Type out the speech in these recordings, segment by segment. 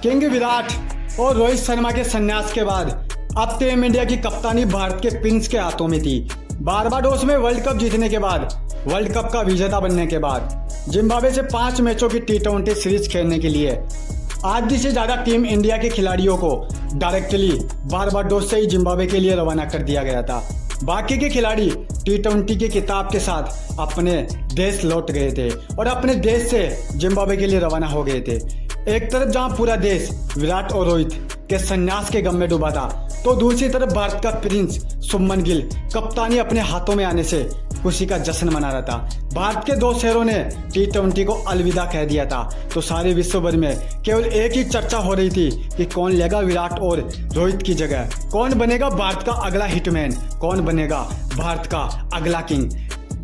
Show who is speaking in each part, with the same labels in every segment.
Speaker 1: King Virat और रोहित शर्मा के संन्यास के बाद अब टीम इंडिया की कप्तानी भारत के प्रिंस के हाथों में थी। बारबाडोस में वर्ल्ड कप जीतने के बाद, वर्ल्ड कप का विजेता बनने के बाद जिम्बाब्वे से 5 मैचों की T20 सीरीज खेलने के लिए आधी से ज़्यादा टीम इंडिया के खिलाड़ियों को डायरेक्टली बारबाडोस से ही जिम्बाब्वे के लिए रवाना कर दिया गया था। बाकी के खिलाड़ी T20 की किताब के साथ अपने देश लौट गए थे और अपने देश से जिम्बाब्वे के लिए रवाना हो गए थे। एक तरफ जहां पूरा देश विराट और रोहित के संन्यास के गम में डूबा था, तो दूसरी तरफ भारत का प्रिंस शुभमन गिल कप्तानी अपने हाथों में आने से खुशी का जश्न मना रहा था। भारत के 2 शहरों ने T20 को अलविदा कह दिया था, तो सारे विश्व भर में केवल एक ही चर्चा हो रही थी कि कौन लेगा विराट और रोहित की जगह, कौन बनेगा भारत का अगला हिटमैन, कौन बनेगा भारत का अगला किंग।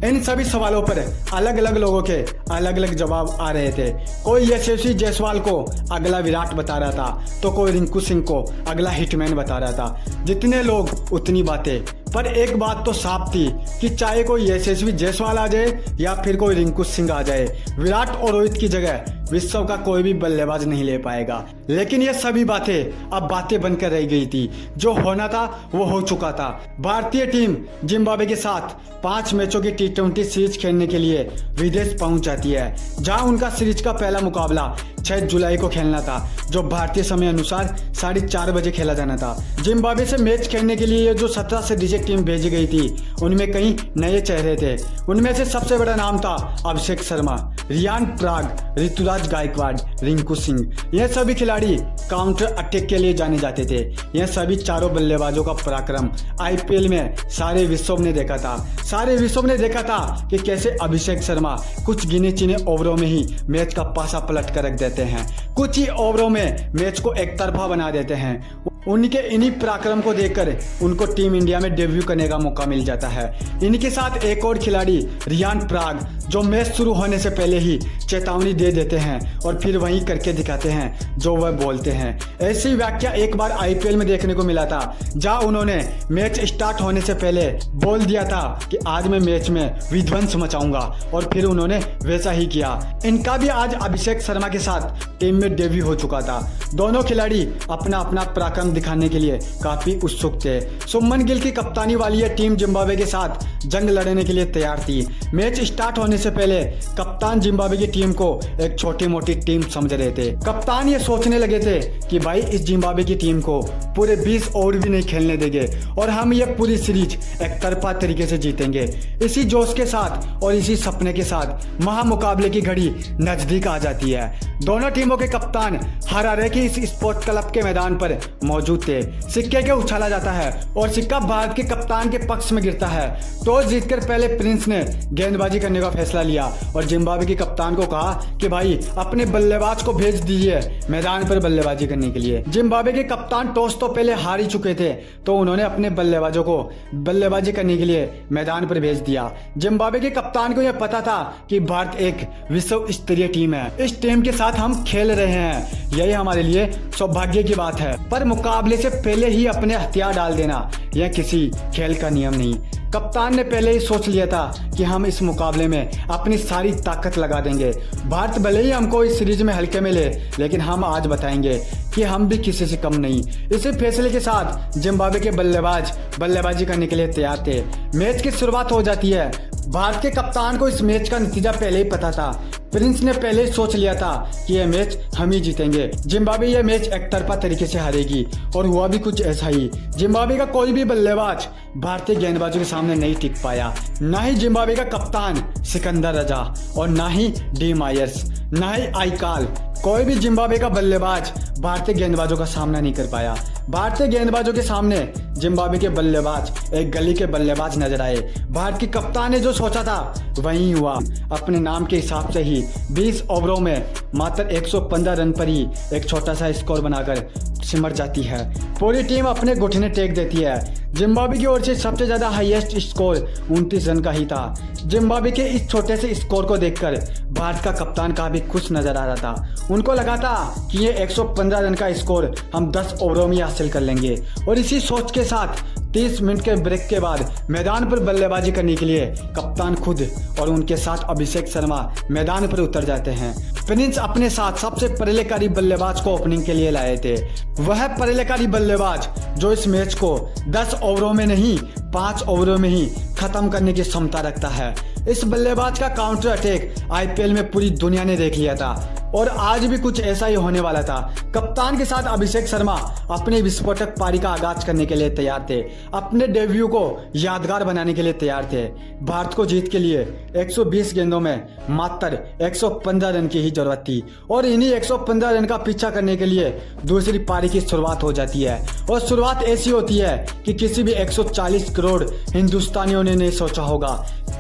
Speaker 1: इन सभी सवालों पर अलग अलग लोगों के अलग अलग जवाब आ रहे थे। कोई यशस्वी जायसवाल को अगला विराट बता रहा था, तो कोई रिंकू सिंह को अगला हिटमैन बता रहा था। जितने लोग उतनी बातें, पर एक बात तो साफ थी कि चाहे कोई यशस्वी जायसवाल आ जाए या फिर कोई रिंकू सिंह आ जाए, विराट और रोहित की जगह विश्व का कोई भी बल्लेबाज नहीं ले पाएगा। लेकिन ये सभी बातें अब बातें बनकर रह गई थी। जो होना था वो हो चुका था। भारतीय टीम जिम्बाब्वे के साथ 5 मैचों की T20 सीरीज खेलने के लिए विदेश पहुंच जाती है, जहां उनका सीरीज का पहला मुकाबला 6 जुलाई को खेलना था, जो भारतीय समय अनुसार 4:30 बजे खेला जाना था। जिम्बाब्वे से मैच खेलने के लिए जो 17 सदस्यीय टीम भेजी गई थी, उनमें कई नए चेहरे थे। उनमें से सबसे बड़ा नाम था अभिषेक शर्मा, रियान पराग, ऋतुराज गायकवाड़, रिंकू सिंह। यह सभी खिलाड़ी काउंटर अटैक के लिए जाने जाते थे। यह सभी चारों बल्लेबाजों का पराक्रम IPL में सारे विश्व ने देखा था। सारे विश्व ने देखा था कि कैसे अभिषेक शर्मा कुछ गिने चुने ओवरों में ही मैच का पासा पलट कर रख देते हैं, कुछ ही ओवरों में मैच को एक तरफा बना देते हैं। उनके इन्हीं पराक्रम को देखकर उनको टीम इंडिया में डेब्यू करने का मौका मिल जाता है। इनके साथ एक और खिलाड़ी रियान पराग, जो मैच शुरू होने से पहले ही चेतावनी दे देते हैं और फिर वहीं करके दिखाते हैं जो वह बोलते हैं। ऐसी व्याख्या एक बार IPL में देखने को मिला था, जहां उन्होंने मैच स्टार्ट होने से पहले बोल दिया था कि आज मैं मैच में विध्वंस मचाऊंगा, और फिर उन्होंने वैसा ही किया। इनका भी आज अभिषेक शर्मा के साथ टीम में डेब्यू हो चुका था। दोनों खिलाड़ी अपना अपना पराक्रम दिखाने के लिए काफी उत्सुक थे। शुभमन गिल की कप्तानी वाली यह टीम जिम्बाब्वे के साथ जंग लड़ने के लिए तैयार थी। मैच स्टार्ट होने से पहले कप्तान जिम्बाब्वे की टीम को एक छोटी मोटी टीम समझ रहे थे। कप्तान ये सोचने लगे थे कि भाई इस जिम्बाब्वे की टीम को पूरे 20 ओवर भी नहीं खेलने देंगे और हम ये पूरी सीरीज एक तरफा तरीके से जीतेंगे। इसी जोश के साथ और इसी सपने के साथ महामुकाबले की घड़ी नजदीक आ जाती है। दोनों टीमों के कप्तान हरारे की इस स्पोर्ट क्लब के मैदान पर मौजूद थे। सिक्के के उछाला जाता है और सिक्का भारत के कप्तान के पक्ष में गिरता है। टॉस जीतकर पहले प्रिंस ने गेंदबाजी करने का फैसला लिया और जिम्बाब्वे के कप्तान को कहा कि भाई अपने बल्लेबाज को भेज दीजिए मैदान पर बल्लेबाजी करने के लिए। जिम्बाब्वे के कप्तान टॉस तो पहले हार ही चुके थे, तो उन्होंने अपने बल्लेबाजों को बल्लेबाजी करने के लिए मैदान पर भेज दिया। जिम्बाब्वे के कप्तान को यह पता था कि भारत एक विश्व स्तरीय टीम है, इस टीम के साथ हम खेल रहे हैं, यही हमारे लिए सौभाग्य की बात है। पर मुकाबले से पहले ही अपने हथियार डाल देना यह किसी खेल का नियम नहीं। कप्तान ने पहले ही सोच लिया था कि हम इस मुकाबले में अपनी सारी ताकत लगा देंगे। भारत भले ही हमको इस सीरीज में हल्के में ले, लेकिन हम आज बताएंगे कि हम भी किसी से कम नहीं। इसी फैसले के साथ जिम्बाब्वे के बल्लेबाज बल्लेबाजी करने के लिए तैयार थे। मैच की शुरुआत हो जाती है। भारत के कप्तान को इस मैच का नतीजा पहले ही पता था। प्रिंस ने पहले ही सोच लिया था कि यह मैच हम ही जीतेंगे। जिम्बाब्वे यह मैच एक तरफा तरीके से हारेगी, और हुआ भी कुछ ऐसा ही। जिम्बाब्वे का कोई भी बल्लेबाज भारतीय गेंदबाजों के सामने नहीं टिक पाया, ना ही जिम्बाब्वे का कप्तान सिकंदर रजा और ना ही डी मायर्स, ना ही आइकाल। कोई भी जिम्बाब्वे का बल्लेबाज भारतीय गेंदबाजों का सामना नहीं कर पाया। भारतीय गेंदबाजों के सामने जिम्बाब्वे के बल्लेबाज एक गली के बल्लेबाज नजर आए। भारत की कप्तान ने जो सोचा था वही हुआ। अपने नाम के हिसाब से ही 20 ओवरों में मात्र 115 रन पर ही एक छोटा सा स्कोर बनाकर सिमट जाती है। पूरी टीम अपने घुटने टेक देती है। जिम्बाब्वे की ओर से सबसे ज्यादा हाईएस्ट स्कोर 29 रन का ही था। जिम्बाब्वे के इस छोटे से स्कोर को देखकर भारत का कप्तान काफी खुश नजर आ रहा था। उनको लगा था कि ये 115 रन का स्कोर हम 10 ओवरों में हासिल कर लेंगे, और इसी सोच के साथ 30 मिनट के ब्रेक के बाद मैदान पर बल्लेबाजी करने के लिए कप्तान खुद और उनके साथ अभिषेक शर्मा मैदान पर उतर जाते हैं। प्रिंस अपने साथ सबसे प्रलयकारी बल्लेबाज को ओपनिंग के लिए लाए थे। वह प्रलयकारी बल्लेबाज जो इस मैच को 10 ओवरों में नहीं 5 ओवरों में ही खत्म करने की क्षमता रखता है। इस बल्लेबाज का काउंटर अटैक आईपीएल में पूरी दुनिया ने देख लिया था और आज भी कुछ ऐसा ही होने वाला था। कप्तान के साथ अभिषेक शर्मा अपनी विस्फोटक पारी का आगाज करने के लिए तैयार थे, अपने डेब्यू को यादगार बनाने के लिए तैयार थे। भारत को जीत के लिए 120 गेंदों में मात्र 115 रन की ही जरूरत थी और इन्हीं 115 रन का पीछा करने के लिए दूसरी पारी की शुरुआत हो जाती है। और शुरुआत ऐसी होती है कि किसी भी 140 करोड़ हिंदुस्तानियों ने नहीं सोचा होगा,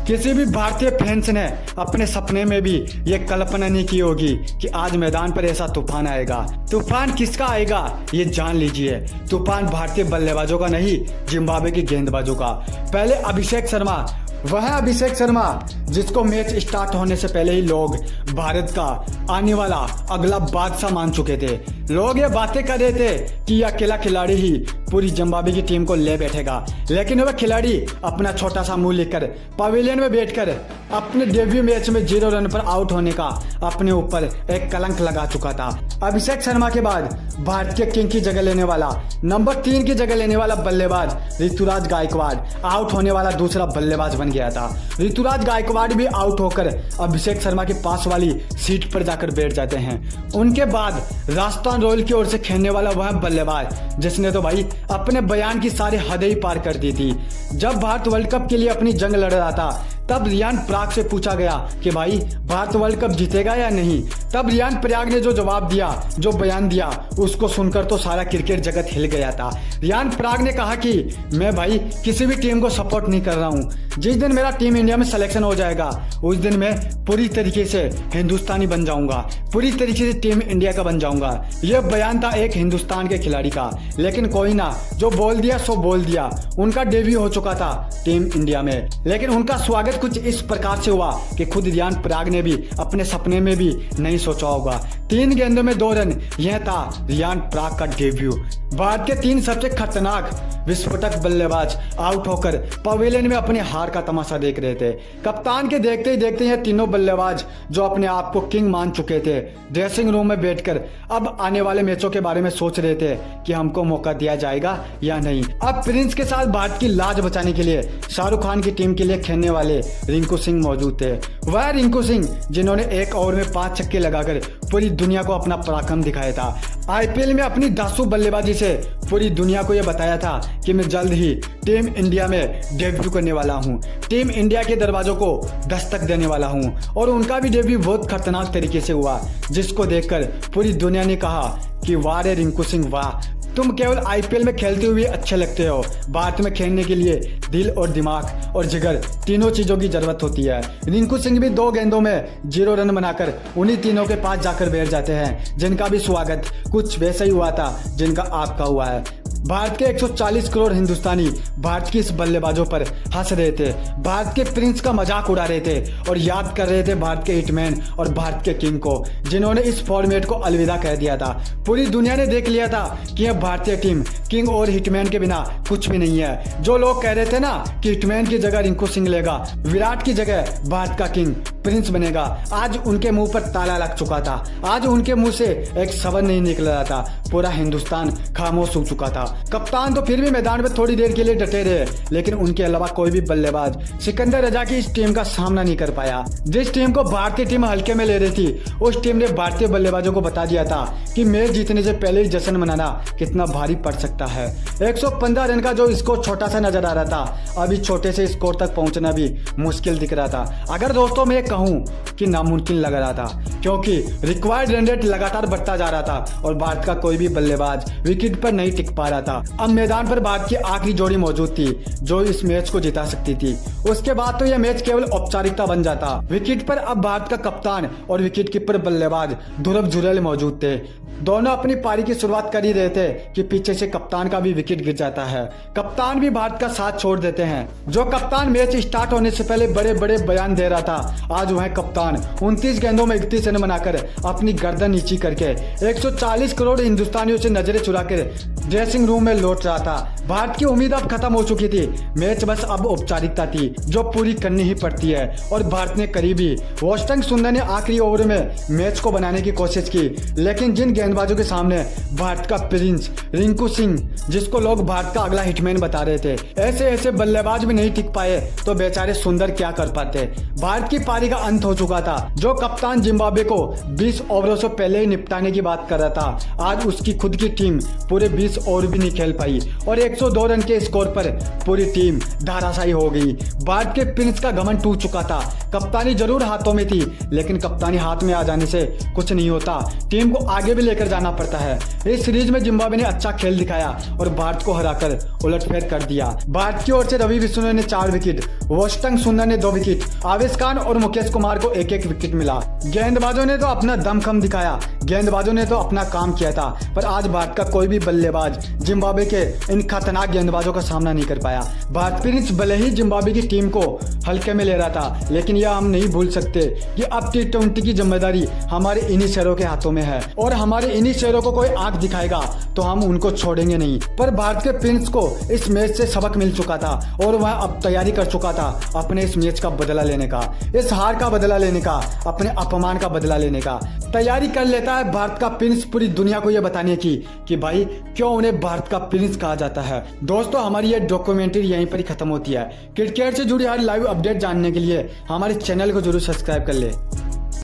Speaker 1: किसी भी भारतीय फैंस ने अपने सपने में भी ये कल्पना नहीं की होगी कि आज मैदान पर ऐसा तूफान आएगा। तूफान किसका आएगा ये जान लीजिए। तूफान भारतीय बल्लेबाजों का नहीं, जिम्बाब्वे के गेंदबाजों का। पहले अभिषेक शर्मा, वह अभिषेक शर्मा जिसको मैच स्टार्ट होने से पहले ही लोग भारत का आने वाला अगला बादशाह मान चुके थे। लोग ये बातें कर रहे थे कि यह अकेला खिलाड़ी ही पूरी जिम्बाब्वे की टीम को ले बैठेगा, लेकिन वह खिलाड़ी अपना छोटा सा मुंह लेकर पवेलियन में बैठकर अपने डेब्यू मैच में 0 रन पर आउट होने का अपने ऊपर एक कलंक लगा चुका था। अभिषेक शर्मा के बाद भारत के किंग की जगह लेने वाला, नंबर 3 की जगह लेने वाला बल्लेबाज ऋतुराज गायकवाड़ आउट होने वाला दूसरा बल्लेबाज बन गया था। ऋतुराज गायकवाड़ भी आउट होकर अभिषेक शर्मा के पास वाली सीट पर जाकर बैठ जाते हैं। उनके बाद राजस्थान रॉयल की ओर से खेलने वाला वह बल्लेबाज जिसने तो भाई अपने बयान की सारी हदें ही पार कर दी थी। जब भारत वर्ल्ड कप के लिए अपनी जंग लड़ रहा था तब रियान पराग से पूछा गया कि भाई भारत वर्ल्ड कप जीतेगा या नहीं। तब रियान पराग ने जो जवाब दिया, जो बयान दिया, उसको सुनकर तो सारा क्रिकेट जगत हिल गया था। रियान पराग ने कहा कि मैं भाई किसी भी टीम को सपोर्ट नहीं कर रहा हूँ, जिस दिन मेरा टीम इंडिया में सिलेक्शन हो जाएगा उस दिन मैं पूरी तरीके से हिंदुस्तानी बन जाऊंगा, पूरी तरीके से टीम इंडिया का बन जाऊंगा। यह बयान था एक हिंदुस्तान के खिलाड़ी का, लेकिन कोई ना, जो बोल दिया सो बोल दिया। उनका डेब्यू हो चुका था टीम इंडिया में, लेकिन उनका स्वागत कुछ इस प्रकार से हुआ कि खुद रियान पराग ने भी अपने सपने में भी नहीं सोचा होगा। 3 गेंदों में 2 रन, यह था रियान पराग का डेब्यू। भारत के 3 सबसे खतरनाक विस्फोटक बल्लेबाज आउट होकर पवेलियन में अपने हार का तमाशा देख रहे थे। कप्तान के देखते ही देखते यह तीनों बल्लेबाज जो अपने आप को किंग मान चुके थे, ड्रेसिंग रूम में बैठकर अब आने वाले मैचों के बारे में सोच रहे थे कि हमको मौका दिया जाएगा या नहीं। अब प्रिंस के साथ भारत की लाज बचाने के लिए शाहरुख खान की टीम के लिए खेलने वाले रिंकू सिंह मौजूद थे। वह रिंकू सिंह जिन्होंने 1 ओवर में 5 छक्के लगाकर पूरी दुनिया को अपना पराक्रम दिखाया था। आईपीएल में अपनी धांसू बल्लेबाजी से पूरी दुनिया को यह बताया था कि मैं जल्द ही टीम इंडिया में डेब्यू करने वाला हूं, टीम इंडिया के दरवाजों को दस्तक देने वाला हूं। और उनका भी डेब्यू बहुत खतरनाक तरीके से हुआ, जिसको देखकर पूरी दुनिया ने कहा कि वाह रे रिंकू सिंह वाह, तुम केवल आईपीएल में खेलते हुए अच्छे लगते हो। भारत में खेलने के लिए दिल और दिमाग और जिगर तीनों चीजों की जरूरत होती है। रिंकू सिंह भी 2 गेंदों में 0 रन बनाकर उन्हीं तीनों के पास जाकर बैठ जाते हैं, जिनका भी स्वागत कुछ वैसा ही हुआ था जिनका आपका हुआ है। भारत के 140 करोड़ हिंदुस्तानी भारत की इस बल्लेबाजों पर हंस रहे थे, भारत के प्रिंस का मजाक उड़ा रहे थे और याद कर रहे थे भारत के हिटमैन और भारत के किंग को, जिन्होंने इस फॉर्मेट को अलविदा कह दिया था। पूरी दुनिया ने देख लिया था कि यह भारतीय टीम किंग और हिटमैन के बिना कुछ भी नहीं है। जो लोग कह रहे थे ना कि हिटमैन की जगह रिंकू सिंह लेगा, विराट की जगह भारत का किंग प्रिंस बनेगा, आज उनके मुंह पर ताला लग चुका था। आज उनके मुंह से एक शब्द नहीं निकल रहा था, पूरा हिंदुस्तान खामोश हो चुका था। कप्तान तो फिर भी मैदान में थोड़ी देर के लिए डटे रहे, लेकिन उनके अलावा कोई भी बल्लेबाज सिकंदर रजा की इस टीम का सामना नहीं कर पाया। जिस टीम को भारतीय टीम हल्के में ले रही थी, उस टीम ने भारतीय बल्लेबाजों को बता दिया था कि मैच जीतने से पहले ही जश्न मनाना कितना भारी पड़ सकता है। 115 रन का जो स्कोर छोटा सा नजर आ रहा था, अभी छोटे से स्कोर तक पहुंचना भी मुश्किल दिख रहा था। अगर दोस्तों मैं कहूं कि नामुमकिन लग रहा था, क्योंकि रिक्वायर्ड रन रेट लगातार बढ़ता जा रहा था और भारत का कोई भी बल्लेबाज विकेट पर नहीं टिक पा रहा था। अब मैदान पर भारत की आखिरी जोड़ी मौजूद थी जो इस मैच को जिता सकती थी। उसके बाद तो यह मैच केवल औपचारिकता बन जाता। विकेट पर अब भारत का कप्तान और विकेट कीपर बल्लेबाज ध्रुव जुरैल मौजूद थे। दोनों अपनी पारी की शुरुआत कर ही रहे थे कि पीछे से कप्तान का भी विकेट गिर जाता है। कप्तान भी भारत का साथ छोड़ देते हैं। जो कप्तान मैच स्टार्ट होने से पहले बड़े बड़े बयान दे रहा था, आज वह कप्तान 29 गेंदों में 31 रन बनाकर अपनी गर्दन नीची करके 140 करोड़ हिंदुस्तानियों से नजरें चुराकर ड्रेसिंग रूम में लौट रहा था। भारत की उम्मीद अब खत्म हो चुकी थी, मैच बस अब औपचारिकता थी जो पूरी करनी ही पड़ती है और भारत ने करीबी वॉशिंगटन सुंदर ने आखिरी ओवर में मैच को बनाने की कोशिश की, लेकिन जिन गेंदबाजों के सामने भारत का प्रिंस रिंकू सिंह, जिसको लोग भारत का अगला हिटमैन बता रहे थे, ऐसे बल्लेबाज भी नहीं टिक पाए तो बेचारे सुंदर क्या कर पाते। भारत की पारी का अंत हो चुका था। जो कप्तान जिम्बाब्वे को 20 ओवरों से पहले ही निपटाने की बात कर रहा था, आज उसकी खुद की टीम पूरे 20 ओवर भी नहीं खेल पाई और 102 रन के स्कोर पर पूरी टीम धराशायी हो गई। भारत के प्रिंस का घमंड टूट चुका था। कप्तानी जरूर हाथों में थी, लेकिन कप्तानी हाथ में आ जाने से कुछ नहीं होता, टीम को आगे भी लेकर जाना पड़ता है। इस सीरीज में जिम्बाब्वे ने अच्छा खेल दिखाया और भारत को हराकर उलटफेर कर दिया। भारत की ओर से रवि बिश्नोई ने 4 विकेट, वॉशिंगटन सुंदर ने 2 विकेट, आवेश खान और मुकेश कुमार को 1-1 विकेट मिला। गेंदबाजों ने तो अपना दमखम दिखाया, गेंदबाजों ने तो अपना काम किया था, पर आज भारत का कोई भी बल्लेबाज जिम्बाब्वे के इन खतरनाक गेंदबाजों का सामना नहीं कर पाया। भारत प्रिंस भले ही जिम्बाब्वे की टीम को हल्के में ले रहा था, लेकिन यह हम नहीं भूल सकते कि अब T20 की जिम्मेदारी हमारे इन्हीं शेरों के हाथों में है और हमारे इन्हीं शेरों को कोई आंख दिखाएगा तो हम उनको छोड़ेंगे नहीं। पर भारत के प्रिंस को इस मैच से सबक मिल चुका था और वह अब तैयारी कर चुका था अपने इस मैच का बदला लेने का, इस हार का बदला लेने का, अपने अपमान का बदला लेने का। तैयारी कर लेता है भारत का प्रिंस पूरी दुनिया को यह बताने की कि भाई क्यों उन्हें भारत का प्रिंस कहा जाता है। दोस्तों, हमारी ये डॉक्यूमेंट्री यहीं पर ही खत्म होती है। क्रिकेट से जुड़ी हर लाइव अपडेट जानने के लिए हमारे चैनल को जरूर सब्सक्राइब कर ले।